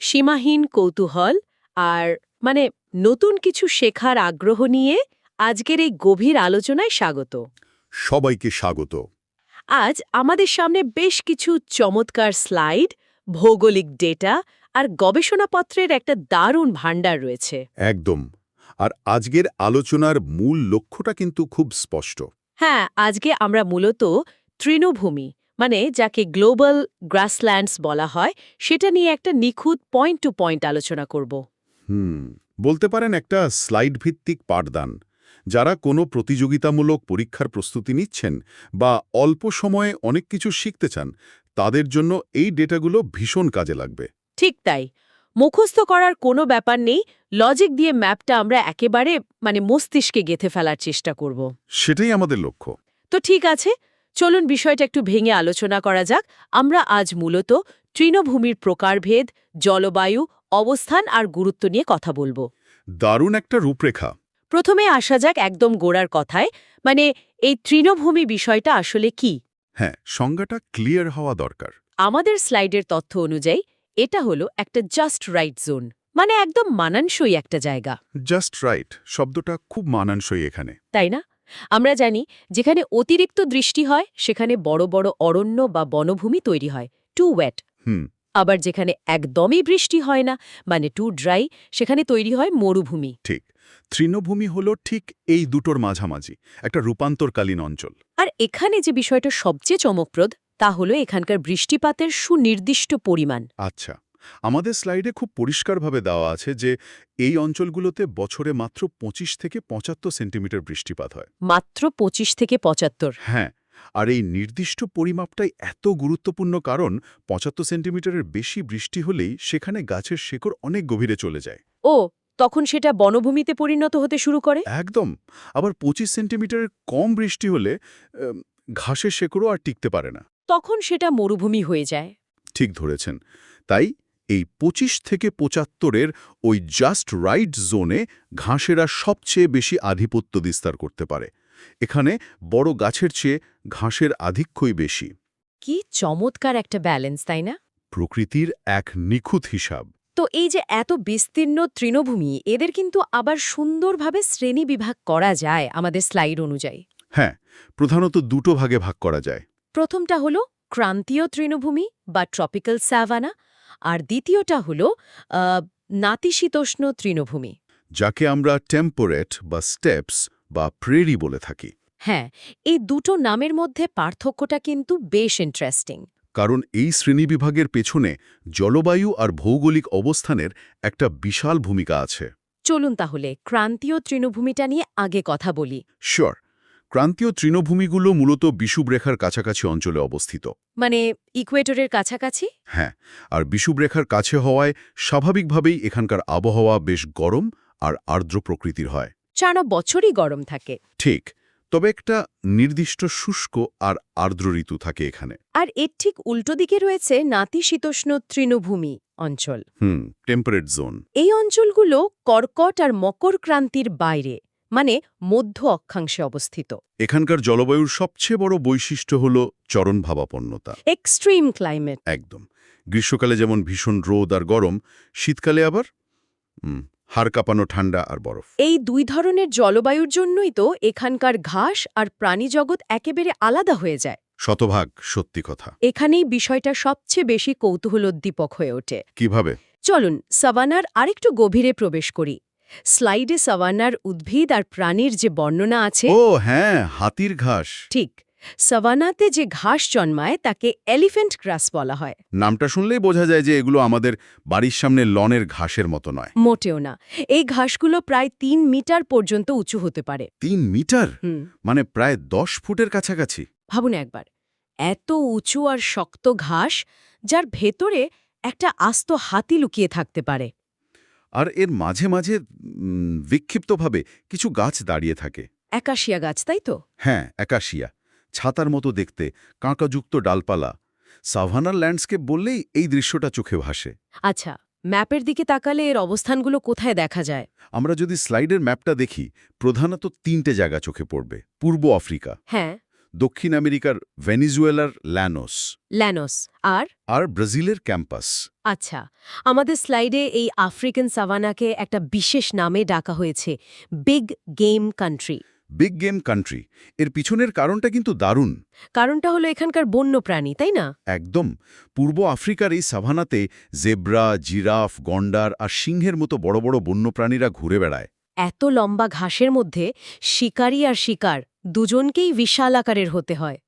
সীমাহীন কৌতূহল আর মানে নতুন কিছু শেখার আগ্রহ নিয়ে আজকের এই গভীর আলোচনায় স্বাগত। সবাইকে স্বাগত। আজ আমাদের সামনে বেশ কিছু চমৎকার স্লাইড, ভৌগোলিক ডেটা আর গবেষণাপত্রের একটা দারুণ ভাণ্ডার রয়েছে। একদম। আর আজকের আলোচনার মূল লক্ষ্যটা কিন্তু খুব স্পষ্ট। হ্যাঁ, আজকে আমরা মূলত তৃণভূমি মানে যাকে গ্লোবাল গ্রাসল্যান্ডস বলা হয় সেটা নিয়ে একটা নিখুঁত পয়েন্ট টু পয়েন্ট আলোচনা করব। বলতে পারেন একটা স্লাইড ভিত্তিক পাঠদান। যারা কোনো প্রতিযোগিতামূলক পরীক্ষার প্রস্তুতি নিচ্ছেন বা অল্প সময়ে অনেক কিছু শিখতে চান, তাদের জন্য এই ডেটাগুলো ভীষণ কাজে লাগবে। ঠিক তাই, মুখস্থ করার কোনো ব্যাপার নেই, লজিক দিয়ে ম্যাপটা আমরা একেবারে মস্তিষ্কে গেঁথে ফেলার চেষ্টা করব। সেটাই আমাদের লক্ষ্য। তো ঠিক আছে, চলুন বিষয়টা একটু ভেঙে আলোচনা করা যাক। আমরা আজ মূলত তৃণভূমির প্রকারভেদ, জলবায়ু, অবস্থান আর গুরুত্ব নিয়ে কথা বলবো। দারুণ একটা রূপরেখা। প্রথমে আসা যাক একদম গোড়ার কথায়, এই তৃণভূমি বিষয়টা আসলে কি? হ্যাঁ, সংজ্ঞাটা ক্লিয়ার হওয়া দরকার। আমাদের স্লাইডের তথ্য অনুযায়ী এটা হলো একটা জাস্ট রাইট জোন, একদম মানানসই একটা জায়গা। জাস্ট রাইট শব্দটা খুব মানানসই এখানে। তাই না? আমরা জানি যেখানে অতিরিক্ত দৃষ্টি হয় সেখানে বড় বড় অরণ্য বা বনভূমি তৈরি হয়, টু ওয়েট। হুম আবার যেখানে একদমই বৃষ্টি হয় না, টু ড্রাই, সেখানে তৈরি হয় মরুভূমি। ঠিক। তৃণভূমি হলো ঠিক এই দুটোর মাঝামাঝি একটা রূপান্তরকালীন অঞ্চল। আর এখানে যে বিষয়টা সবচেয়ে চমকপ্রদ তা হলো এখানকার বৃষ্টিপাতের সুনির্দিষ্ট পরিমাণ। আচ্ছা, আমাদের স্লাইডে খুব পরিষ্কারভাবে দেওয়া আছে যে এই অঞ্চলগুলোতে বছরে মাত্র ২৫ থেকে ৭৫ সেন্টিমিটার বৃষ্টিপাত হয়। মাত্র ২৫ থেকে ৭৫? হ্যাঁ, আর এই নির্দিষ্ট পরিমাপটাই এত গুরুত্বপূর্ণ কারণ ৭৫ সেন্টিমিটারের বেশি বৃষ্টি হলেই সেখানে গাছের শেকড় অনেক গভীরে চলে যায়। ও, তখন সেটা বনভূমিতে পরিণত হতে শুরু করে? একদম। আবার ২৫ সেন্টিমিটারের কম বৃষ্টি হলে ঘাসের শেকড়ও আর টিকতে পারে না। তখন সেটা মরুভূমি হয়ে যায়। ঠিক ধরেছেন। তাই এই ২৫ থেকে ৭৫-এর ওই জাস্ট রাইট জোনে ঘাসেরা সবচেয়ে বেশি আধিপত্য বিস্তার করতে পারে। এখানে বড় গাছের চেয়ে ঘাসের আধিক্যই বেশি। কি চমৎকার একটা ব্যালেন্স, তাই না? প্রকৃতির এক নিখুঁত হিসাব। তো এই যে এত বিস্তীর্ণ তৃণভূমি, এদের কিন্তু আবার সুন্দরভাবে শ্রেণীবিভাগ করা যায় আমাদের স্লাইড অনুযায়ী। হ্যাঁ, প্রধানত দুটো ভাগে ভাগ করা যায়। প্রথমটা হলো ক্রান্তীয় তৃণভূমি বা ট্রপিক্যাল স্যাভানা, আর দ্বিতীয়টা হলো নাতিশীতোষ্ণ তৃণভূমি। যাকে আমরা টেম্পোরেট বা স্টেপস বা প্রেরি বলে থাকি। হ্যাঁ, এই দুটো নামের মধ্যে পার্থক্যটা কিন্তু বেশ ইন্টারেস্টিং। কারণ এই শ্রেণীবিভাগের পেছনে জলবায়ু আর ভৌগোলিক অবস্থানের একটা বিশাল ভূমিকা আছে। চলুন তাহলে ক্রান্তীয় তৃণভূমিটা নিয়ে আগে কথা বলি। শিওর। ক্রান্তীয় তৃণভূমিগুলো মূলত বিষুবরেখার কাছাকাছি অঞ্চলে অবস্থিত। ইকুয়েটরের কাছাকাছি? হ্যাঁ, আর বিষুবরেখার কাছে হওয়ায় স্বাভাবিকভাবেই এখানকার আবহাওয়া বেশ গরম আর আর্দ্র প্রকৃতির হয়। সারা বছরই গরম থাকে। ঠিক, তবে একটা নির্দিষ্ট শুষ্ক আর আর্দ্র ঋতু থাকে এখানে। আর এর ঠিক উল্টো দিকে রয়েছে নাতিশীতোষ্ণ তৃণভূমি অঞ্চল। Temperate zone. এই অঞ্চলগুলো কর্কট আর মকর ক্রান্তির বাইরে, মধ্য অক্ষাংশে অবস্থিত। এখানকার জলবায়ুর সবচেয়ে বড় বৈশিষ্ট্য হল চরণভাবাপন্নতা। Extreme climate. একদম। গ্রীষ্মকালে যেমন ভীষণ রোদ আর গরম, শীতকালে আবার হাড় কাঁপানো ঠান্ডা আর বরফ। এই দুই ধরনের জলবায়ুর জন্যই তো এখানকার ঘাস আর প্রাণীজগৎ একেবারে আলাদা হয়ে যায়। শতভাগ সত্যি কথা। এখানেই বিষয়টা সবচেয়ে বেশি কৌতূহলোদ্দীপক হয়ে ওঠে। কিভাবে? চলুন সাভানার আরেকটু গভীরে প্রবেশ করি। স্লাইডে সাভানার উদ্ভিদ আর প্রাণীর যে বর্ণনা আছে। ও হ্যাঁ, হাতির ঘাস। ঠিক, সাভানাতে যে ঘাস জন্মায় তাকে এলিফ্যান্ট গ্রাস বলা হয়। নামটা শুনলেই বোঝা যায় যে এগুলো আমাদের বাড়ির সামনে লনের ঘাসের মতো নয়। মোটেও না। এই ঘাসগুলো প্রায় ৩ মিটার পর্যন্ত উঁচু হতে পারে। ৩ মিটার? মানে প্রায় ১০ ফুটের কাছাকাছি। ভাবুন একবার, এত উঁচু আর শক্ত ঘাস যার ভেতরে একটা আস্ত হাতি লুকিয়ে থাকতে পারে। আর এর মাঝে মাঝে বিক্ষিপ্তভাবে কিছু গাছ দাঁড়িয়ে থাকে। একাশিয়া গাছ, তাই তো? হ্যাঁ, একাশিয়া। ছাতার মতো দেখতে, কাঁকাযুক্ত ডালপালা। সাভানার ল্যান্ডস্কেপ বললেই এই দৃশ্যটা চোখে ভাসে। আচ্ছা, ম্যাপের দিকে তাকালে এর অবস্থানগুলো কোথায় দেখা যায়? আমরা যদি স্লাইডের ম্যাপটা দেখি, প্রধানত ৩টে জায়গা চোখে পড়বে। পূর্ব আফ্রিকা, হ্যাঁ, দক্ষিণ আমেরিকার ভেনিজুয়েলার ল্যানোস ল্যানোস আর আর ব্রাজিলের ক্যাম্পাস। আচ্ছা, আমাদের স্লাইডে এই আফ্রিকান সাভানাকে একটা বিশেষ নামে ডাকা হয়েছে, big game country. Big game country, এর পিছনের কারণটা কিন্তু দারুণ। কারণটা হলো এখানকার বন্য প্রাণী, তাই না? একদম। পূর্ব আফ্রিকার এই সাভানাতে জেব্রা, জিরাফ, গন্ডার আর সিংহের মতো বড় বড় বন্যপ্রাণীরা ঘুরে বেড়ায়। এত লম্বা ঘাসের মধ্যে শিকারী আর শিকার দুজনকেই বিশাল আকারের হতে হয়।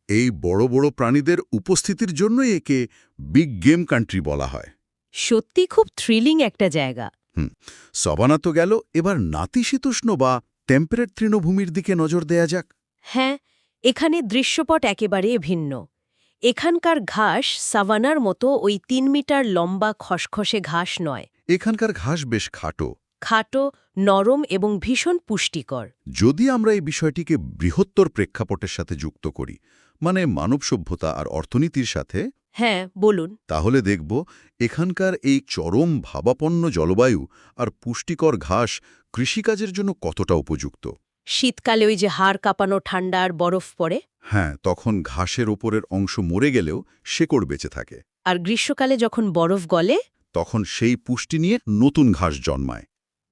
এই বড় বড় প্রাণীদের উপস্থিতির জন্যই একে বিগ গেম কান্ট্রি বলা হয়। সত্যি খুব থ্রিলিং একটা জায়গা। সাভানা তো গেল, এবার নাতিশীতোষ্ণ বা টেম্পারেট তৃণভূমির দিকে নজর দেয়া যাক। হ্যাঁ, এখানে দৃশ্যপট একেবারে ভিন্ন। এখানকার ঘাস সাভানার মতো ওই ৩ মিটার লম্বা খসখসে ঘাস নয়। এখানকার ঘাস বেশ খাটো। খাটো, নরম এবং ভীষণ পুষ্টিকর। যদি আমরা এই বিষয়টিকে বৃহত্তর প্রেক্ষাপটের সাথে যুক্ত করি, মানে মানব সভ্যতা আর অর্থনীতির সাথে, হ্যাঁ, বলুন। তাহলে দেখব এখানকার এই চরম ভাবাপন্ন জলবায়ু আর পুষ্টিকর ঘাস কৃষিকাজের জন্য কতটা উপযুক্ত। শীতকালে ওই যে হাড় কাঁপানো ঠান্ডা আর বরফ পড়ে, হ্যাঁ, তখন ঘাসের ওপরের অংশ মরে গেলেও শেকড় বেঁচে থাকে। আর গ্রীষ্মকালে যখন বরফ গলে, তখন সেই পুষ্টি নিয়ে নতুন ঘাস জন্মায়।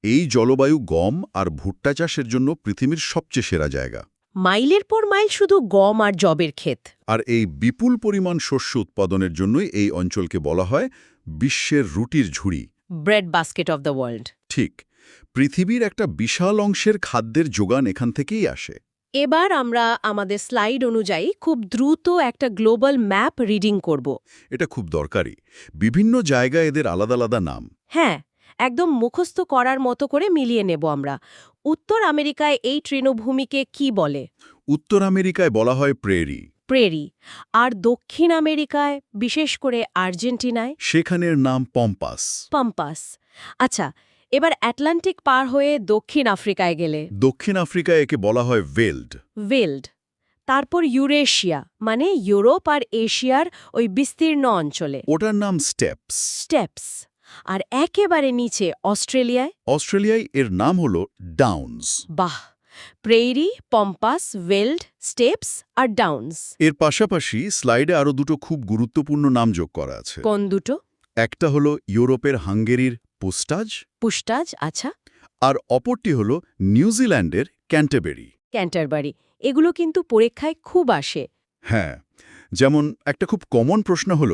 এই জলবায়ু গম আর ভুট্টা চাষের জন্য পৃথিবীর সবচেয়ে সেরা জায়গা। মাইলের পর মাইল শুধু গম আর জবের ক্ষেত। আর এই বিপুল পরিমাণ শস্য উৎপাদনের জন্যই এই অঞ্চলকে বলা হয় বিশ্বের রুটির ঝুড়ি। Bread basket of the world. ঠিক, পৃথিবীর একটা বিশাল অংশের খাদ্যের যোগান এখান থেকেই আসে। এবার আমরা আমাদের স্লাইড অনুযায়ী খুব দ্রুত একটা গ্লোবাল ম্যাপ রিডিং করব। এটা খুব দরকারি। বিভিন্ন জায়গায় এদের আলাদা আলাদা নাম। হ্যাঁ, একদম মুখস্থ করার মতো করে মিলিয়ে নেব আমরা। উত্তর আমেরিকায় এই তৃণভূমিকে কি বলে? উত্তর আমেরিকায় বলা হয় প্রেরি। প্রেরি। আর দক্ষিণ আমেরিকায়, বিশেষ করে আর্জেন্টিনায়, সেখানের নাম পম্পাস। পাম্পাস। আচ্ছা, এবার আটলান্টিক পার হয়ে দক্ষিণ আফ্রিকায় গেলে দক্ষিণ আফ্রিকায় একে বলা হয় ভেল্ড। ভেল্ড। তারপর ইউরেশিয়া, মানে ইউরোপ আর এশিয়ার ওই বিস্তীর্ণ অঞ্চলে, ওটার নাম স্টেপস। স্টেপস। আর একেবারে নিচে অস্ট্রেলিয়ায়, অস্ট্রেলিয়ায় এর নাম হল ডাউনস। বাহ! প্রেইরি, পম্পাস, ভেল্ড, স্টেপস আর ডাউনস। এর পাশাপাশি স্লাইডে আরও দুটো খুব গুরুত্বপূর্ণ নাম যোগ করা আছে। কোন দুটো? একটা হল ইউরোপের হাঙ্গেরির পুস্টাজ, পুস্টাজ, আচ্ছা। আর অপরটি হল নিউজিল্যান্ডের ক্যান্টারবেরি। ক্যান্টারবারি। এগুলো কিন্তু পরীক্ষায় খুব আসে। হ্যাঁ, যেমন একটা খুব কমন প্রশ্ন হল,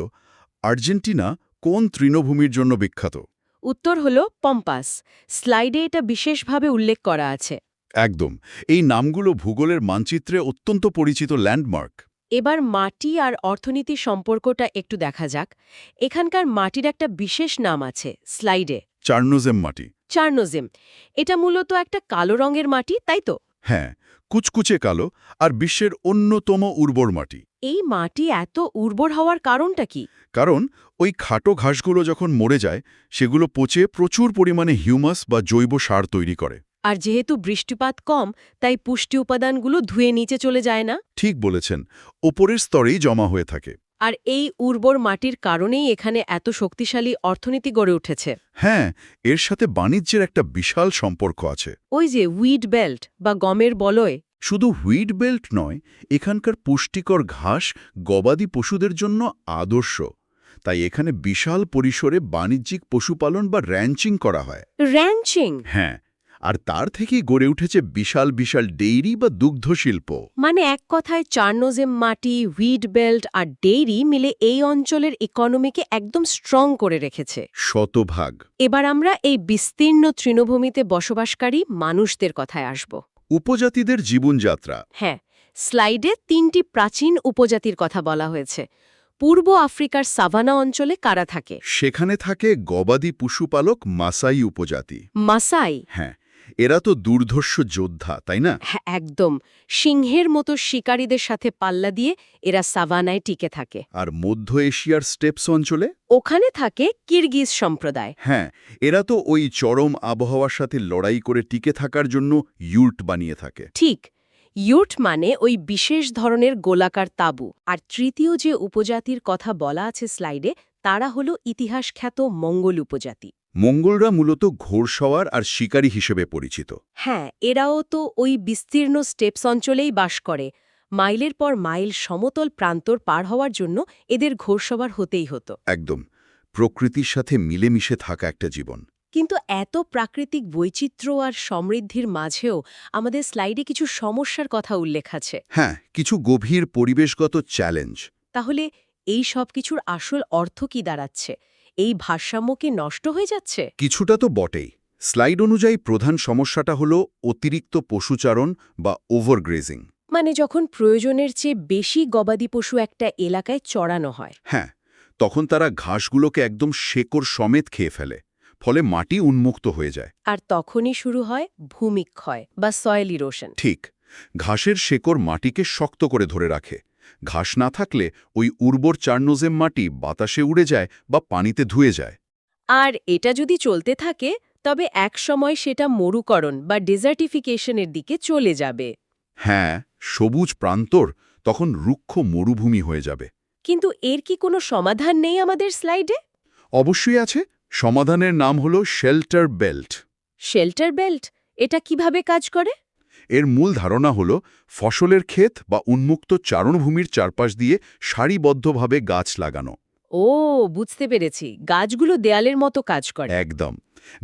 আর্জেন্টিনা কোন তৃণভূমির জন্য বিখ্যাত? উত্তর হলো পম্পাস। স্লাইডে এটা বিশেষভাবে উল্লেখ করা আছে। একদম। এই নামগুলো ভূগোলের মানচিত্রে অত্যন্ত পরিচিত ল্যান্ডমার্ক। এবার মাটি আর অর্থনীতির সম্পর্কটা একটু দেখা যাক। এখানকার মাটির একটা বিশেষ নাম আছে স্লাইডে, চার্নোজেম মাটি। চার্নোজেম। এটা মূলত একটা কালো রঙের মাটি, তাই তো? হ্যাঁ, কুচকুচে কালো আর বিশ্বের অন্যতম উর্বর মাটি। এই মাটি এত উর্বর হওয়ার কারণটা কি? কারণ ওই খাটো ঘাসগুলো যখন মরে যায়, সেগুলো পচে প্রচুর পরিমাণে হিউমাস বা জৈব সার তৈরি করে। আর যেহেতু বৃষ্টিপাত কম, তাই পুষ্টি উপাদানগুলো ধুয়ে নিচে চলে যায় না। ঠিক বলেছেন, ওপরের স্তরেই জমা হয়ে থাকে। আর এই উর্বর মাটির কারণেই এখানে এত শক্তিশালী অর্থনীতি গড়ে উঠেছে। হ্যাঁ, এর সাথে বাণিজ্যের একটা বিশাল সম্পর্ক আছে। ওই যে উইড বেল্ট বা গমের বলয়। শুধু হুইট বেল্ট নয়, এখানকার পুষ্টিকর ঘাস গবাদি পশুদের জন্য আদর্শ। তাই এখানে বিশাল পরিসরে বাণিজ্যিক পশুপালন বা র্যাঞ্চিং করা হয়। র্যাঞ্চিং? হ্যাঁ, আর তার থেকেই গড়ে উঠেছে বিশাল বিশাল ডেইরি বা দুগ্ধ শিল্প। মানে এক কথায় চার্নোজেম মাটি, হুইট বেল্ট আর ডেইরি মিলে এই অঞ্চলের ইকোনমিকে একদম স্ট্রং করে রেখেছে। শতভাগ। এবার আমরা এই বিস্তীর্ণ তৃণভূমিতে বসবাসকারী মানুষদের কথায় আসব। উপজাতিদের জীবনযাত্রা। হ্যাঁ, স্লাইডে ৩টি প্রাচীন উপজাতির কথা বলা হয়েছে। পূর্ব আফ্রিকার সাভানা অঞ্চলে কারা থাকে? সেখানে থাকে গবাদি পশুপালক মাসাই উপজাতি। মাসাই? হ্যাঁ, এরা তো দুর্ধর্ষ যোদ্ধা, তাই না? হ্যাঁ, একদম। সিংহের মতো শিকারীদের সাথে পাল্লা দিয়ে এরা সাভানায় টিকে থাকে। আর মধ্য এশিয়ার স্টেপস অঞ্চলে? ওখানে থাকে কিরগিজ সম্প্রদায়। হ্যাঁ, এরা তো ওই চরম আবহাওয়ার সাথে লড়াই করে টিকে থাকার জন্য ইউর্ট বানিয়ে থাকে। ঠিক, ইউট মানে ওই বিশেষ ধরনের গোলাকার তাঁবু। আর তৃতীয় যে উপজাতির কথা বলা আছে স্লাইডে, তারা হলো ইতিহাসখ্যাত মঙ্গল উপজাতি। মঙ্গলরা মূলত ঘোড়সওয়ার আর শিকারী হিসেবে পরিচিত। হ্যাঁ, এরাও তো ওই বিস্তীর্ণ স্টেপস অঞ্চলেই বাস করে। মাইলের পর মাইল সমতল প্রান্তর পার হওয়ার জন্য এদের ঘোড়সওয়ার হতেই হতো। একদম প্রকৃতির সাথে মিলেমিশে থাকা একটা জীবন। কিন্তু এত প্রাকৃতিক বৈচিত্র্য আর সমৃদ্ধির মাঝেও আমাদের স্লাইডে কিছু সমস্যার কথা উল্লেখ আছে। হ্যাঁ, কিছু গভীর পরিবেশগত চ্যালেঞ্জ। তাহলে এই সব কিছুর আসল অর্থ কি দাঁড়াচ্ছে? এই ভারসাম্য কি নষ্ট হয়ে যাচ্ছে? কিছুটা তো বটেই। স্লাইড অনুযায়ী প্রধান সমস্যাটা হলো অতিরিক্ত পশুচারণ বা ওভারগ্রেজিং। মানে যখন প্রয়োজনের চেয়ে বেশি গবাদি পশু একটা এলাকায় চড়ানো হয়। হ্যাঁ, তখন তারা ঘাসগুলোকে একদম শেকড় সমেত খেয়ে ফেলে, ফলে মাটি উন্মুক্ত হয়ে যায়। আর তখনই শুরু হয় ভূমিক্ষয় বা সয়েল ইরোশন। ঠিক, ঘাসের শেকড় মাটিকে শক্ত করে ধরে রাখে। ঘাস না থাকলে ওই উর্বর চার্নোজেম মাটি বাতাসে উড়ে যায় বা পানিতে ধুয়ে যায়। আর এটা যদি চলতে থাকে তবে একসময় সেটা মরুকরণ বা ডেজার্টিফিকেশনের দিকে চলে যাবে। হ্যাঁ, সবুজ প্রান্তর তখন রুক্ষ মরুভূমি হয়ে যাবে। কিন্তু এর কি কোনো সমাধান নেই আমাদের স্লাইডে? অবশ্যই আছে। সমাধানের নাম হলো শেল্টার বেল্ট। শেল্টার বেল্ট, এটা কিভাবে কাজ করে? এর মূল ধারণা হল ফসলের ক্ষেত বা উন্মুক্ত চারণভূমির চারপাশ দিয়ে সারিবদ্ধভাবে গাছ লাগানো। ও, বুঝতে পেরেছি, গাছগুলো দেয়ালের মতো কাজ করে। একদম।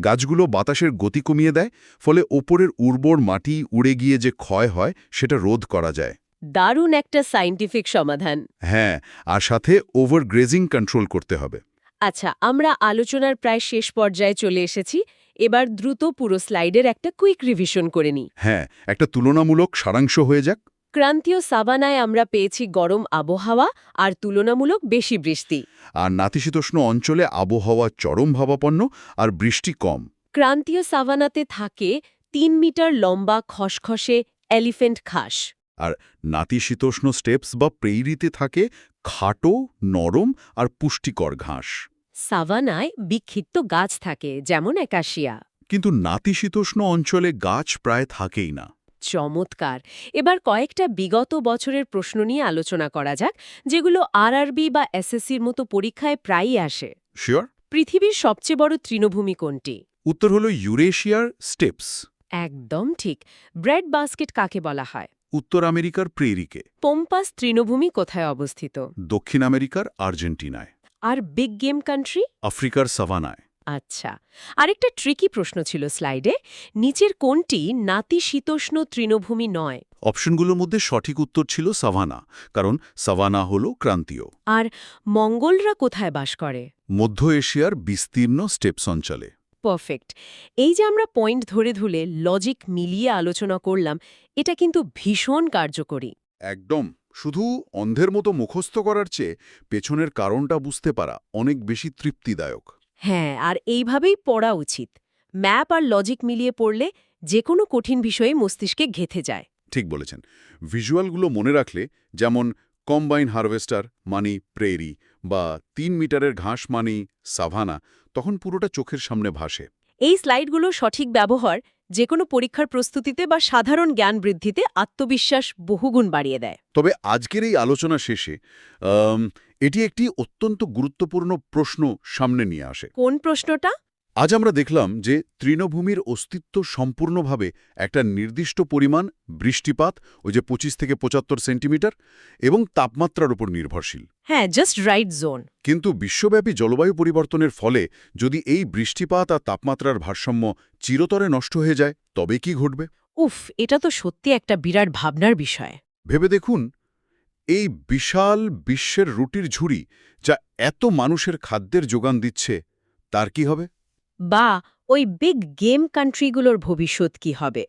গাছগুলো বাতাসের গতি কমিয়ে দেয়, ফলে ওপরের উর্বর মাটি উড়ে গিয়ে যে ক্ষয় হয় সেটা রোধ করা যায়। দারুণ একটা সায়েন্টিফিক সমাধান। হ্যাঁ, আর সাথে ওভারগ্রেজিং কন্ট্রোল করতে হবে। আচ্ছা, আমরা আলোচনার প্রায় শেষ পর্যায়ে চলে এসেছি। এবার দ্রুত পুরো স্লাইডের একটা কুইক রিভিশন করে নিই। হ্যাঁ, একটা তুলনামূলক সারাংশ হয়ে যাক। ক্রান্তীয় সাভানায় আমরা পেয়েছি গরম আবহাওয়া আর তুলনামূলক বেশি বৃষ্টি। আর নাতিশীতোষ্ণ অঞ্চলে আবহাওয়া চরম ভাবাপন্ন আর বৃষ্টি কম। ক্রান্তীয় সাভানাতে থাকে ৩ মিটার লম্বা খসখসে এলিফ্যান্ট ঘাস। আর নাতিশীতোষ্ণ স্টেপস বা প্রেইরিতে থাকে খাটো, নরম আর পুষ্টিকর ঘাস। সাভানায় বিক্ষিপ্ত গাছ থাকে, যেমন একাশিয়া। কিন্তু নাতিশীতোষ্ণ অঞ্চলে গাছ প্রায় থাকেই না। চমৎকার। এবার কয়েকটা বিগত বছরের প্রশ্ন নিয়ে আলোচনা করা যাক, যেগুলো আরআরবি বা এসএসসির মতো পরীক্ষায় প্রায়ই আসে। শিওর? পৃথিবীর সবচেয়ে বড় তৃণভূমি কোনটি? উত্তর হলো ইউরেশিয়ার স্টেপস। একদম ঠিক। ব্রেড বাস্কেট কাকে বলা হয়? উত্তর আমেরিকার প্রেরিকে। পম্পাস তৃণভূমি কোথায় অবস্থিত? দক্ষিণ আমেরিকার আর্জেন্টিনায়। আর বিগ গেম কান্ট্রি? আফ্রিকার সাভানায়। আচ্ছা, আরেকটা ট্রিকি প্রশ্ন ছিল স্লাইডে। নিচের কোনটি নাতিশীতোষ্ণ তৃণভূমি নয়? অপশনগুলোর মধ্যে সঠিক উত্তর ছিল সাভানা, কারণ সাভানা হল ক্রান্তীয়। আর মঙ্গলরা কোথায় বাস করে? মধ্য এশিয়ার বিস্তীর্ণ স্টেপস অঞ্চলে। পারফেক্ট। এই যে আমরা পয়েন্ট ধরে ধরে লজিক মিলিয়ে আলোচনা করলাম, এটা কিন্তু ভীষণ কার্যকরী। একদম। শুধু অন্ধের মতো মুখস্থ করার চেয়ে পেছনের কারণটা বুঝতে পারা অনেক বেশি তৃপ্তিদায়ক। হ্যাঁ, আর এইভাবেই পড়া উচিত। ম্যাপ আর লজিক মিলিয়ে পড়লে যে কোনো কঠিন বিষয়ে মস্তিষ্কে গেঁথে যায়। ঠিক বলেছেন। ভিজুয়ালগুলো মনে রাখলে, যেমন কম্বাইন হারভেস্টার মানি প্রেরি বা ৩ মিটারের ঘাস মানি সাভানা, তখন পুরোটা চোখের সামনে ভাসে। এই স্লাইডগুলো সঠিক ব্যবহার যে কোনো পরীক্ষার প্রস্তুতিতে বা সাধারণ জ্ঞান বৃদ্ধিতে আত্মবিশ্বাস বহুগুণ বাড়িয়ে দেয়। তবে আজকের এই আলোচনা শেষে এটি একটি অত্যন্ত গুরুত্বপূর্ণ প্রশ্ন সামনে নিয়ে আসে। কোন প্রশ্নটা? আজ আমরা দেখলাম যে তৃণভূমির অস্তিত্ব সম্পূর্ণভাবে একটা নির্দিষ্ট পরিমাণ বৃষ্টিপাত, ওই যে ২৫ থেকে ৭৫ সেন্টিমিটার, এবং তাপমাত্রার উপর নির্ভরশীল। হ্যাঁ, জাস্ট রাইট জোন। কিন্তু বিশ্বব্যাপী জলবায়ু পরিবর্তনের ফলে যদি এই বৃষ্টিপাত আর তাপমাত্রার ভারসাম্য চিরতরে নষ্ট হয়ে যায়, তবে কি ঘটবে? উফ, এটা তো সত্যি একটা বিরাট ভাবনার বিষয়। ভেবে দেখুন, এই বিশাল বিশ্বের রুটির ঝুড়ি যা এত মানুষের খাদ্যের যোগান দিচ্ছে, তার কি হবে? বা ওই বিগ গেম কান্ট্রিগুলোর ভবিষ্যৎ কি হবে?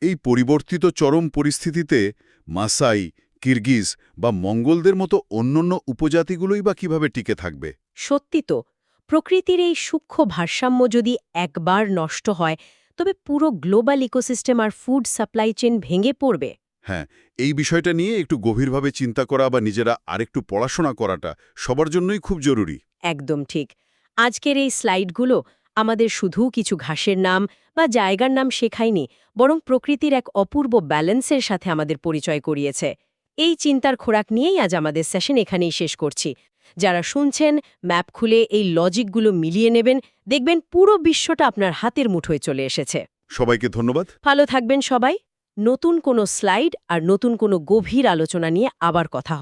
এই পরিবর্তিত চরম পরিস্থিতিতে মাসাই, কিরগিজ বা মঙ্গলদের মতো অন্যান্য উপজাতিগুলোই বা কিভাবে টিকে থাকবে? সত্যি তো, প্রকৃতির এই সূক্ষ্ম ভারসাম্য যদি একবার নষ্ট হয়, তবে পুরো গ্লোবাল ইকোসিস্টেম আর ফুড সাপ্লাই চেইন ভেঙে পড়বে। হ্যাঁ, এই বিষয়টা নিয়ে একটু গভীরভাবে চিন্তা করা বা নিজেরা আরেকটু পড়াশোনা করাটা সবার জন্যই খুব জরুরি। একদম ঠিক। আজকের এই স্লাইডগুলো আমাদের শুধু কিছু ঘাসের নাম বা জায়গার নাম শেখায়নি, বরং প্রকৃতির এক অপূর্ব ব্যালেন্সের সাথে আমাদের পরিচয় করিয়েছে। এই চিন্তার খোরাক নিয়েই আজ আমাদের সেশন এখানেই শেষ করছি। যারা শুনছেন, ম্যাপ খুলে এই লজিকগুলো মিলিয়ে নেবেন, দেখবেন পুরো বিশ্বটা আপনার হাতের মুঠোয় চলে এসেছে। সবাইকে ধন্যবাদ। ভালো থাকবেন সবাই। নতুন কোনো স্লাইড আর নতুন কোনো গভীর আলোচনা নিয়ে আবার কথা হবে।